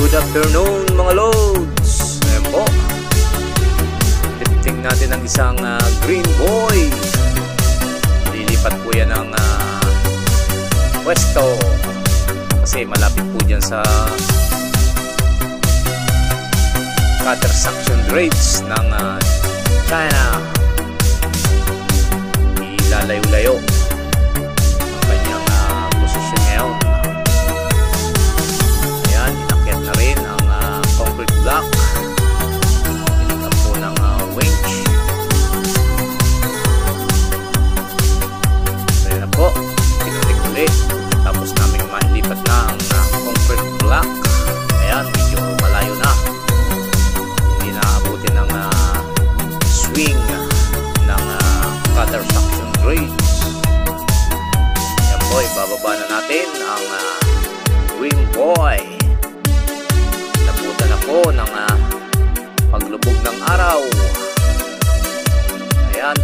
Good afternoon mga loads. Ayan po, lifting natin ang isang green boy. Lilipat po yan ng pwesto kasi malapit po dyan sa cutter suction grades ng China. Ilalayo-layo ang kanyang posisyon ngayon. Ayan, inakyat na rin ang concrete block. Pilitan po ng winch. Ayan na po, pinulik ulit. Tapos namin mailipat na ang concrete block. Ayan, medyo malayo na. Hindi naaabutin ng swing ng cutter suction grades. Ayan po, ibababa na natin ang wing boy. Nabutan ako ng paglubog ng araw. Ayan,